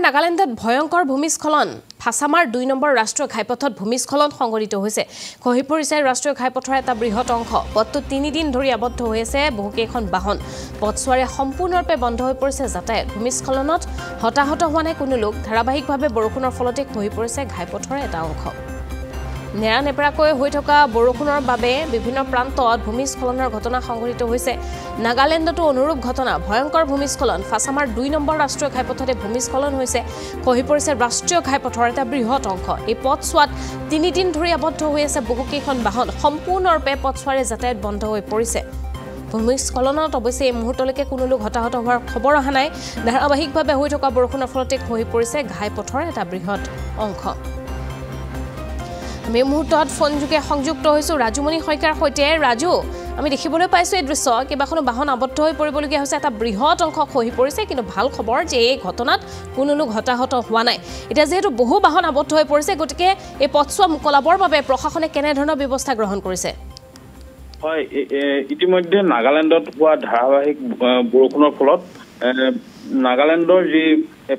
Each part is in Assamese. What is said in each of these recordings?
নাগালেণ্ডত ভয়ংকৰ ভূমিস্খলন ফাছামাৰ ২ নম্বৰ ৰাষ্ট্ৰীয় ঘাইপথত ভূমিস্খলন সংঘটিত হৈছে খহি পৰিছে ৰাষ্ট্ৰীয় ঘাইপথৰ এটা বৃহৎ অংশ পথটো ৩ দিন ধৰি আবদ্ধ হৈ আছে বহুকেইখন বাহন পথছোৱাৰে সম্পূৰ্ণৰূপে বন্ধ হৈ পৰিছে যাতায়াত ভূমিস্খলনত হতাহত হোৱা নাই কোনো লোক ধাৰাবাহিকভাৱে বৰষুণৰ ফলতে খহি পৰিছে ঘাইপথৰ এটা অংশ নেৰানেপেৰাকৈ হৈ থকা বৰষুণৰ বাবে বিভিন্ন প্ৰান্তত ভূমিস্খলনৰ ঘটনা সংঘটিত হৈছে নাগালেণ্ডতো অনুৰূপ ঘটনা ভয়ংকৰ ভূমিস্খলন ফাছামাৰ ২ নম্বৰ ৰাষ্ট্ৰীয় ঘাইপথতে ভূমিস্খলন হৈছে খহি পৰিছে ৰাষ্ট্ৰীয় ঘাইপথৰ এটা বৃহৎ অংশ এই পথছোৱাত ৩ দিন ধৰি আবদ্ধ হৈ আছে বহুকেইখন বাহন সম্পূৰ্ণৰূপে পথছোৱাৰে যাতায়াত বন্ধ হৈ পৰিছে ভূমিস্খলনত অৱশ্যে এই মুহূৰ্তলৈকে কোনো লোক হতাহত হোৱাৰ খবৰ অহা নাই ধাৰাবাহিকভাৱে হৈ থকা বৰষুণৰ ফলতে খহি পৰিছে ঘাইপথৰ এটা বৃহৎ অংশ আমি মুহূৰ্তত ফোনযোগে সংযুক্ত হৈছো ৰাজুমণি শইকীয়াৰ সৈতে ৰাজু আমি দেখিবলৈ পাইছো এই দৃশ্য কেইবাখনো বাহন আবদ্ধ হৈ পৰিবলগীয়া হৈছে এটা বৃহৎ অংশ খহি পৰিছে কিন্তু ভাল খবৰ যে এই ঘটনাত কোনো লোক হতাহত হোৱা নাই এটা যেহেতু বহু বাহন আবদ্ধ হৈ পৰিছে গতিকে এই পথছোৱা মুকলাবৰ বাবে প্ৰশাসনে কেনে ধৰণৰ ব্যৱস্থা গ্ৰহণ কৰিছে হয় ইতিমধ্যে নাগালেণ্ডত হোৱা ধাৰাবাহিক বৰষুণৰ ফলত নাগালেণ্ডৰ যি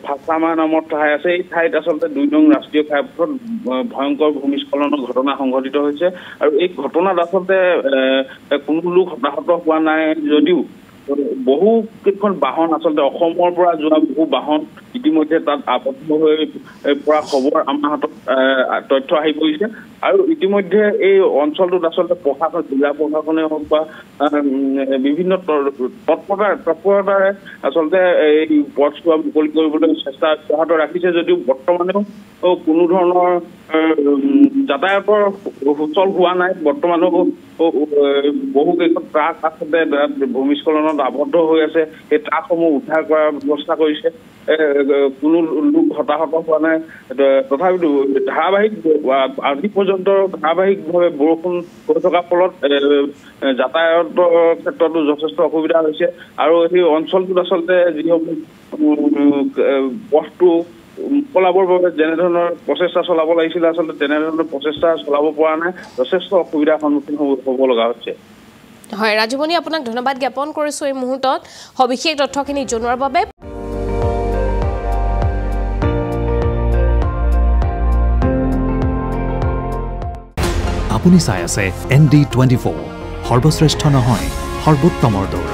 ফাছামা নামৰ ঠাই আছে এই ঠাইত আচলতে ২ নং ৰাষ্ট্ৰীয় ঘাইপথত ভয়ংকৰ ভূমিস্খলনৰ ঘটনা সংঘটিত হৈছে আৰু এই ঘটনাত আচলতে কোনো লোক হতাহত হোৱা নাই যদিও বহু কেইখন বাহন আচলতে অসমৰ পৰা যোৱা বহু বাহন ইতিমধ্যে তাত আবদ্ধ হৈ পৰা খবৰ আমাৰ হাতত তথ্য আহি পৰিছে আৰু ইতিমধ্যে এই অঞ্চলটোত আচলতে প্ৰশাসন জিলা প্ৰশাসনে হওক বা বিভিন্ন তৎপৰতাৰে আচলতে এই পথছোৱা মুকলি কৰিবলৈ চেষ্টা অব্যাহত ৰাখিছে যদিও বৰ্তমানেও কোনো ধৰণৰ যাতায়াতৰ সুচল হোৱা নাই বৰ্তমানেও বহু কেইখন ট্ৰাক আচলতে ভূমিস্খলনত আবদ্ধ হৈ আছে এই ট্ৰাকসমূহ উদ্ধাৰ কৰাৰ ব্যৱস্থা কৰিছে কোনো লোক হতাহত হোৱা নাই তথাপিতো ধাৰাবাহিক আজি পৰ্যন্ত ধাৰাবাহিকভাৱে বৰষুণ হৈ থকাৰ ফলত যাতায়াতৰ ক্ষেত্ৰতো যথেষ্ট অসুবিধা হৈছে আৰু সেই অঞ্চলটোত আচলতে যিসমূহ পথটো মুকলাবৰ বাবে যেনেধৰণৰ প্ৰচেষ্টা চলাব লাগিছিলে আচলতে তেনেধৰণৰ প্ৰচেষ্টা চলাব পৰা নাই যথেষ্ট অসুবিধাৰ সন্মুখীন হ'ব লগা হৈছে হয় ৰাজুমণি আপোনাক ধন্যবাদ জ্ঞাপন কৰিছো এই মুহূৰ্তত সবিশেষ তথ্যখিনি জনোৱাৰ বাবে আপুনি চাই আছে ND24 সৰ্বশ্ৰেষ্ঠ নহয় সৰ্বোত্তমৰ দৌৰ